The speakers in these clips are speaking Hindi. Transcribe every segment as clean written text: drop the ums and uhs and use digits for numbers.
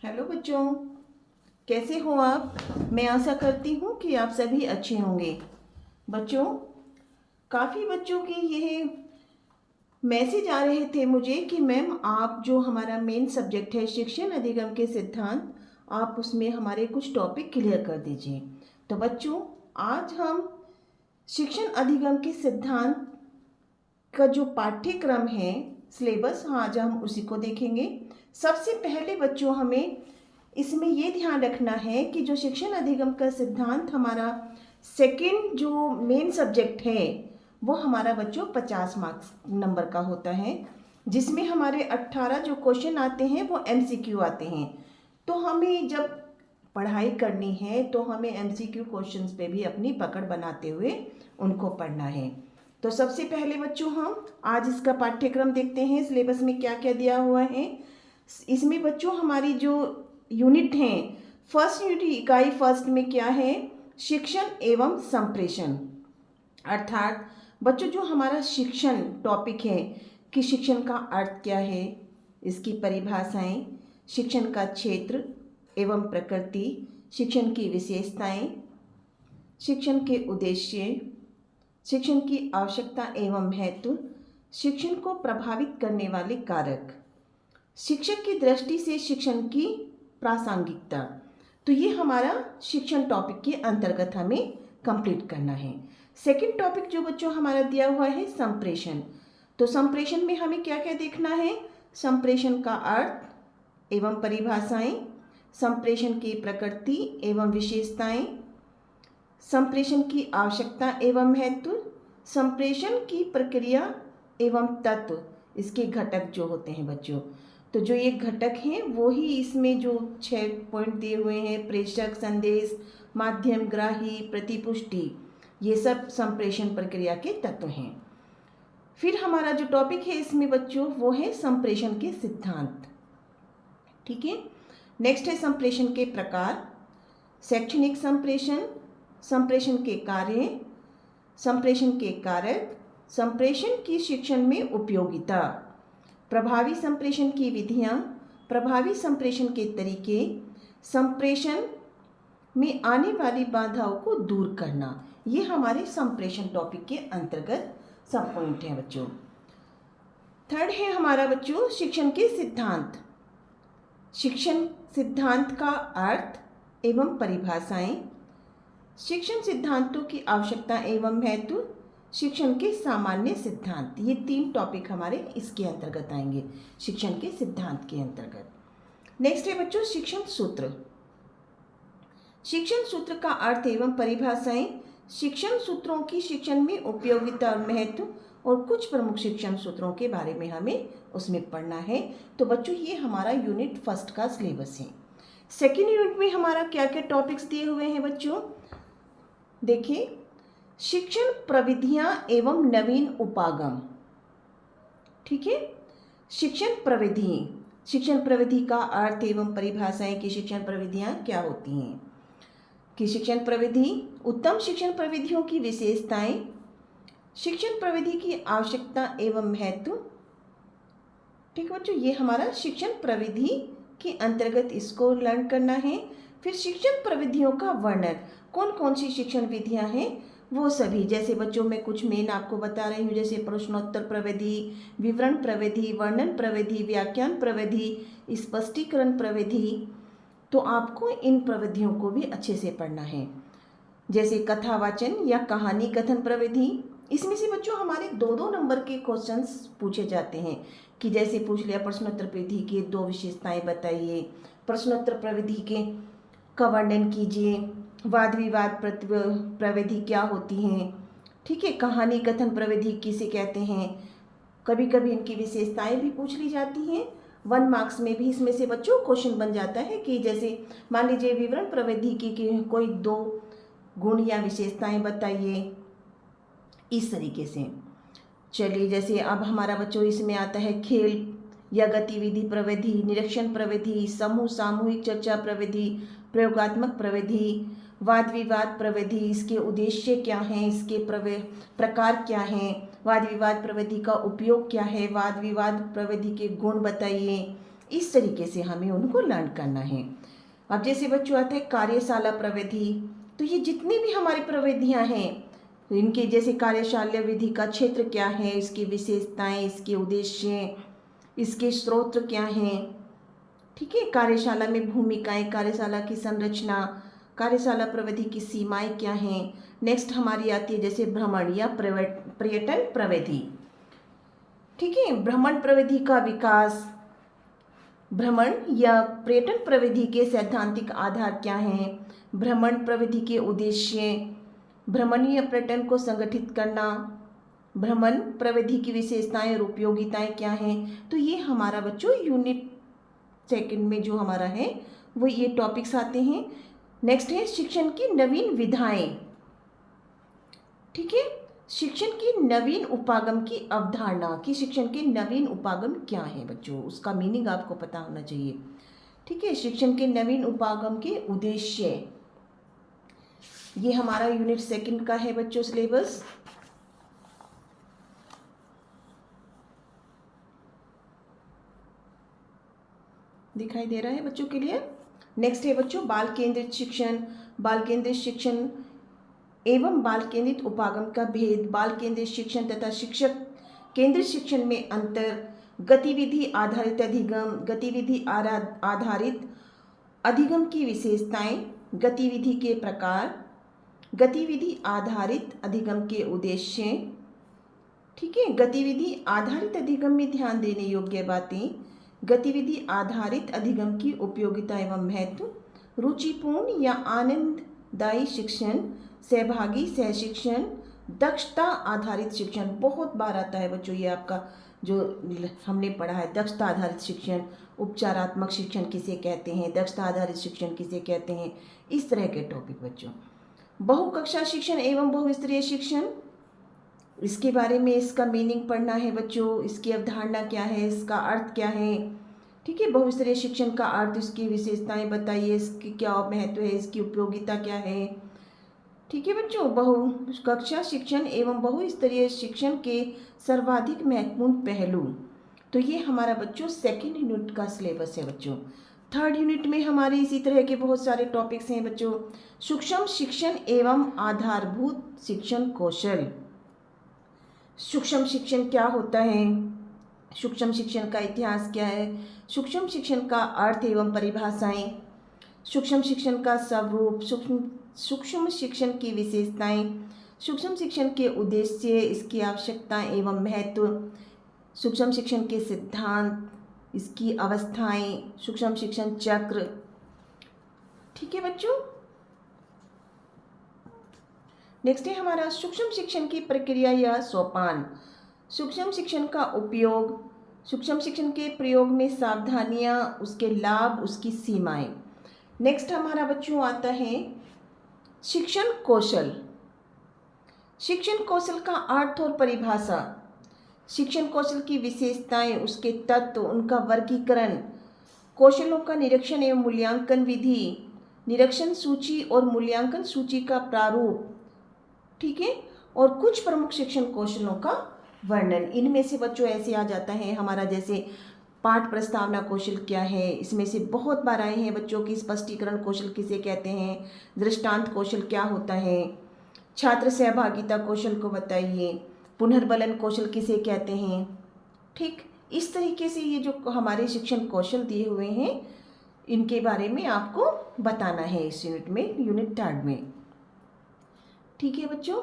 हेलो बच्चों, कैसे हो आप। मैं आशा करती हूँ कि आप सभी अच्छे होंगे। बच्चों, काफ़ी बच्चों के यह मैसेज आ रहे थे मुझे कि मैम आप जो हमारा मेन सब्जेक्ट है शिक्षण अधिगम के सिद्धांत, आप उसमें हमारे कुछ टॉपिक क्लियर कर दीजिए। तो बच्चों, आज हम शिक्षण अधिगम के सिद्धांत का जो पाठ्यक्रम है, सिलेबस, हाँ, आज हम उसी को देखेंगे। सबसे पहले बच्चों, हमें इसमें ये ध्यान रखना है कि जो शिक्षण अधिगम का सिद्धांत हमारा सेकंड जो मेन सब्जेक्ट है वो हमारा बच्चों 50 मार्क्स नंबर का होता है, जिसमें हमारे 18 जो क्वेश्चन आते हैं वो एमसीक्यू आते हैं। तो हमें जब पढ़ाई करनी है तो हमें एमसीक्यू क्वेश्चंस पे भी अपनी पकड़ बनाते हुए उनको पढ़ना है। तो सबसे पहले बच्चों, हम आज इसका पाठ्यक्रम देखते हैं, सिलेबस में क्या क्या दिया हुआ है। इसमें बच्चों हमारी जो यूनिट हैं, फर्स्ट यूनिट इकाई फर्स्ट में क्या है, शिक्षण एवं संप्रेषण। अर्थात बच्चों जो हमारा शिक्षण टॉपिक है कि शिक्षण का अर्थ क्या है, इसकी परिभाषाएं, शिक्षण का क्षेत्र एवं प्रकृति, शिक्षण की विशेषताएं, शिक्षण के उद्देश्य, शिक्षण की आवश्यकता एवं महत्व, शिक्षण को प्रभावित करने वाले कारक, शिक्षक की दृष्टि से शिक्षण की प्रासंगिकता। तो ये हमारा शिक्षण टॉपिक के अंतर्गत हमें कंप्लीट करना है। सेकंड टॉपिक जो बच्चों हमारा दिया हुआ है संप्रेषण। तो संप्रेषण में हमें क्या क्या देखना है, संप्रेषण का अर्थ एवं परिभाषाएं, संप्रेषण की प्रकृति एवं विशेषताएं, संप्रेषण की आवश्यकता एवं महत्व, संप्रेषण की प्रक्रिया एवं तत्व, इसके घटक जो होते हैं बच्चों। तो जो ये घटक हैं वो ही इसमें जो 6 पॉइंट दिए हुए हैं, प्रेषक, संदेश, माध्यम, ग्राही, प्रतिपुष्टि, ये सब संप्रेषण प्रक्रिया के तत्व हैं। फिर हमारा जो टॉपिक है इसमें बच्चों वो है संप्रेषण के सिद्धांत। ठीक है। नेक्स्ट है संप्रेषण के प्रकार, शैक्षणिक संप्रेषण, संप्रेषण के कार्य, संप्रेषण के कारक, संप्रेषण की शिक्षण में उपयोगिता, प्रभावी संप्रेषण की विधियां, प्रभावी संप्रेषण के तरीके, संप्रेषण में आने वाली बाधाओं को दूर करना। ये हमारे संप्रेषण टॉपिक के अंतर्गत सब पॉइंट हैं बच्चों। थर्ड है हमारा बच्चों शिक्षण के सिद्धांत। शिक्षण सिद्धांत का अर्थ एवं परिभाषाएं, शिक्षण सिद्धांतों की आवश्यकता एवं महत्व, शिक्षण के सामान्य सिद्धांत। ये 3 टॉपिक हमारे इसके अंतर्गत आएंगे, शिक्षण के सिद्धांत के अंतर्गत। नेक्स्ट है बच्चों शिक्षण सूत्र। शिक्षण सूत्र का अर्थ एवं परिभाषाएं, शिक्षण सूत्रों की शिक्षण में उपयोगिता और महत्व, और कुछ प्रमुख शिक्षण सूत्रों के बारे में हमें उसमें पढ़ना है। तो बच्चों ये हमारा यूनिट फर्स्ट का सिलेबस है। सेकेंड यूनिट में हमारा क्या क्या टॉपिक्स दिए हुए हैं बच्चों, देखिए, शिक्षण प्रविधियां एवं नवीन उपागम। ठीक है। शिक्षण प्रविधि, शिक्षण प्रविधि का अर्थ एवं परिभाषाएं कि शिक्षण प्रविधियां क्या होती हैं, कि शिक्षण प्रविधि, उत्तम शिक्षण प्रविधियों की विशेषताएं, शिक्षण प्रविधि की आवश्यकता एवं महत्व। ठीक है बच्चों, ये हमारा शिक्षण प्रविधि के अंतर्गत इसको लर्न करना है। फिर शिक्षण प्रविधियों का वर्णन, कौन कौन सी शिक्षण विधियां हैं वो सभी, जैसे बच्चों मैं कुछ मेन आपको बता रही हूँ, जैसे प्रश्नोत्तर प्रविधि, विवरण प्रविधि, वर्णन प्रविधि, व्याख्यान प्रविधि, स्पष्टीकरण प्रविधि। तो आपको इन प्रविधियों को भी अच्छे से पढ़ना है। जैसे कथावाचन या कहानी कथन प्रविधि, इसमें से बच्चों हमारे 2-2 नंबर के क्वेश्चंस पूछे जाते हैं, कि जैसे पूछ लिया प्रश्नोत्तर प्रविधि के 2 विशेषताएं बताइए, प्रश्नोत्तर प्रविधि के का वर्णन कीजिए, वाद विवाद प्रविधि क्या होती हैं। ठीक है। कहानी कथन प्रविधि किसे कहते हैं, कभी कभी इनकी विशेषताएं भी पूछ ली जाती हैं। 1 मार्क्स में भी इसमें से बच्चों क्वेश्चन बन जाता है कि जैसे मान लीजिए विवरण प्रविधि की कोई 2 गुण या विशेषताएं बताइए, इस तरीके से। चलिए, जैसे अब हमारा बच्चों इसमें आता है खेल या गतिविधि प्रविधि, निरीक्षण प्रविधि, समूह सामूहिक चर्चा प्रविधि, प्रयोगात्मक प्रविधि, वाद विवाद प्रविधि, इसके उद्देश्य क्या हैं, इसके प्रकार क्या हैं, वाद विवाद प्रविधि का उपयोग क्या है, वाद विवाद प्रविधि के गुण बताइए, इस तरीके से हमें उनको लर्न करना है। अब जैसे बच्चों आता है कार्यशाला प्रविधि, तो ये जितनी भी हमारी प्रविधियाँ हैं, तो इनके जैसे कार्यशाला विधि का क्षेत्र क्या है, इसकी विशेषताएं, इसके उद्देश्य, इसके स्रोत क्या हैं, ठीक है। कार्यशाला में भूमिकाएं, कार्यशाला की संरचना, कार्यशाला प्रविधि की सीमाएं क्या हैं। नेक्स्ट हमारी आती है जैसे भ्रमण या पर्यटन प्रविधि, ठीक है। भ्रमण प्रविधि का विकास, भ्रमण या पर्यटन प्रविधि के सैद्धांतिक आधार क्या हैं, भ्रमण प्रविधि के उद्देश्य, भ्रमण या पर्यटन को संगठित करना, भ्रमण प्रविधि की विशेषताएं और उपयोगिताएं क्या हैं। तो ये हमारा बच्चों यूनिट सेकंड में जो हमारा है वो ये टॉपिक्स आते हैं। नेक्स्ट है शिक्षण की नवीन विधाएं, ठीक है। शिक्षण की नवीन उपागम की अवधारणा, कि शिक्षण के नवीन उपागम क्या है बच्चों, उसका मीनिंग आपको पता होना चाहिए, ठीक है। शिक्षण के नवीन उपागम के उद्देश्य, ये हमारा यूनिट सेकंड का है बच्चों सिलेबस। दिखाई दे रहा है बच्चों के लिए। नेक्स्ट है बच्चों बाल केंद्रित शिक्षण, बाल केंद्रित शिक्षण एवं बाल केंद्रित उपागम का भेद, बाल केंद्रित शिक्षण तथा शिक्षक केंद्रित शिक्षण में अंतर, गतिविधि आधारित अधिगम, गतिविधि आधारित अधिगम की विशेषताएं, गतिविधि के प्रकार, गतिविधि आधारित अधिगम के उद्देश्य, ठीक है। गतिविधि आधारित अधिगम में ध्यान देने योग्य बातें, गतिविधि आधारित अधिगम की उपयोगिता एवं महत्व, रुचिपूर्ण या आनंददायी शिक्षण, सहभागी सह शिक्षण, दक्षता आधारित शिक्षण, बहुत बार आता है बच्चों ये आपका जो हमने पढ़ा है, दक्षता आधारित शिक्षण, उपचारात्मक शिक्षण किसे कहते हैं, दक्षता आधारित शिक्षण किसे कहते हैं, इस तरह के टॉपिक बच्चों। बहुकक्षा शिक्षण एवं बहुस्तरीय शिक्षण, इसके बारे में इसका मीनिंग पढ़ना है बच्चों, इसकी अवधारणा क्या है, इसका अर्थ क्या है, ठीक है। बहुस्तरीय शिक्षण का अर्थ, इसकी विशेषताएं बताइए, इसकी क्या महत्व है, इसकी उपयोगिता क्या है, ठीक है बच्चों। बहुकक्षा शिक्षण एवं बहुस्तरीय शिक्षण के सर्वाधिक महत्वपूर्ण पहलू, तो ये हमारा बच्चों सेकेंड यूनिट का सिलेबस है बच्चों। थर्ड यूनिट में हमारे इसी तरह के बहुत सारे टॉपिक्स हैं बच्चों। सूक्ष्म शिक्षण एवं आधारभूत शिक्षण कौशल, सूक्ष्म शिक्षण क्या होता है, सूक्ष्म शिक्षण का इतिहास क्या है, सूक्ष्म शिक्षण का अर्थ एवं परिभाषाएं, सूक्ष्म शिक्षण का स्वरूप, सूक्ष्म शिक्षण की विशेषताएं, सूक्ष्म शिक्षण के उद्देश्य, इसकी आवश्यकता एवं महत्व, सूक्ष्म शिक्षण के सिद्धांत, इसकी अवस्थाएं, सूक्ष्म शिक्षण चक्र, ठीक है बच्चों। नेक्स्ट है हमारा सूक्ष्म शिक्षण की प्रक्रिया या सोपान, सूक्ष्म शिक्षण का उपयोग, सूक्ष्म शिक्षण के प्रयोग में सावधानियां, उसके लाभ, उसकी सीमाएं। नेक्स्ट हमारा बच्चों आता है शिक्षण कौशल, शिक्षण कौशल का अर्थ और परिभाषा, शिक्षण कौशल की विशेषताएं, उसके तत्व, उनका वर्गीकरण, कौशलों का निरीक्षण एवं मूल्यांकन विधि, निरीक्षण सूची और मूल्यांकन सूची का प्रारूप, ठीक है। और कुछ प्रमुख शिक्षण कौशलों का वर्णन, इनमें से बच्चों ऐसे आ जाता है हमारा जैसे पाठ प्रस्तावना कौशल क्या है, इसमें से बहुत बार आए हैं बच्चों की स्पष्टीकरण कौशल किसे कहते हैं, दृष्टांत कौशल क्या होता है, छात्र सहभागिता कौशल को बताइए, पुनर्बलन कौशल किसे कहते हैं, ठीक। इस तरीके से ये जो हमारे शिक्षण कौशल दिए हुए हैं इनके बारे में आपको बताना है इस यूनिट में, यूनिट थर्ड में, ठीक है बच्चों।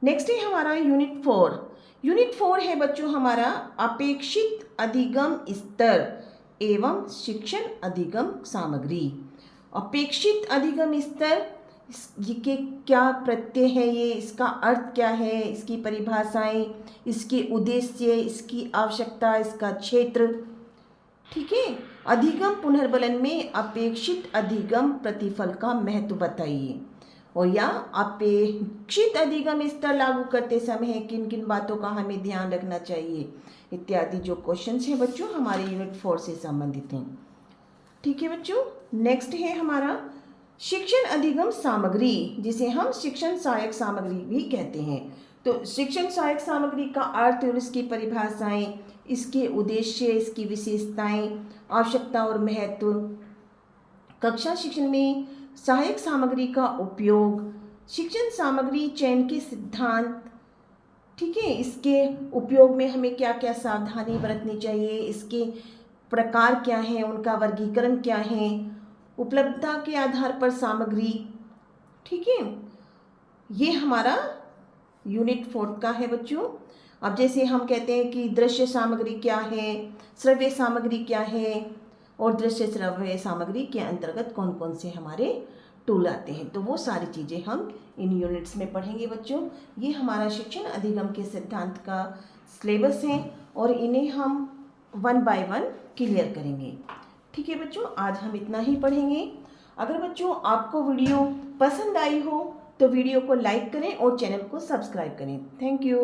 नेक्स्ट है हमारा यूनिट 4, यूनिट 4 है बच्चों हमारा अपेक्षित अधिगम स्तर एवं शिक्षण अधिगम सामग्री। अपेक्षित अधिगम स्तर, ये के क्या प्रत्यय है, ये इसका अर्थ क्या है, इसकी परिभाषाएं, इसके उद्देश्य, इसकी आवश्यकता, इसका क्षेत्र, ठीक है। अधिगम पुनर्बलन में अपेक्षित अधिगम प्रतिफल का महत्व बताइए, और या अपेक्षित अधिगम स्तर लागू करते समय किन किन बातों का हमें ध्यान रखना चाहिए, इत्यादि जो क्वेश्चंस हैं बच्चों हमारे यूनिट 4 से संबंधित हैं, ठीक है बच्चों। नेक्स्ट है हमारा शिक्षण अधिगम सामग्री, जिसे हम शिक्षण सहायक सामग्री भी कहते हैं। तो शिक्षण सहायक सामग्री का अर्थ और इसकी परिभाषाएं, इसके उद्देश्य, इसकी विशेषताएं, आवश्यकता और महत्व, कक्षा शिक्षण में सहायक सामग्री का उपयोग, शिक्षण सामग्री चयन के सिद्धांत, ठीक है, इसके उपयोग में हमें क्या क्या सावधानी बरतनी चाहिए, इसके प्रकार क्या हैं, उनका वर्गीकरण क्या है, उपलब्धता के आधार पर सामग्री, ठीक है, ये हमारा यूनिट 4 का है बच्चों। अब जैसे हम कहते हैं कि दृश्य सामग्री क्या है, श्रव्य सामग्री क्या है, और दृश्य श्रव्य सामग्री के अंतर्गत कौन कौन से हमारे टूल आते हैं, तो वो सारी चीज़ें हम इन यूनिट्स में पढ़ेंगे बच्चों। ये हमारा शिक्षण अधिगम के सिद्धांत का सिलेबस है और इन्हें हम 1 बाय 1 क्लियर करेंगे। ठीक है बच्चों, आज हम इतना ही पढ़ेंगे। अगर बच्चों आपको वीडियो पसंद आई हो तो वीडियो को लाइक करें और चैनल को सब्सक्राइब करें। Thank you.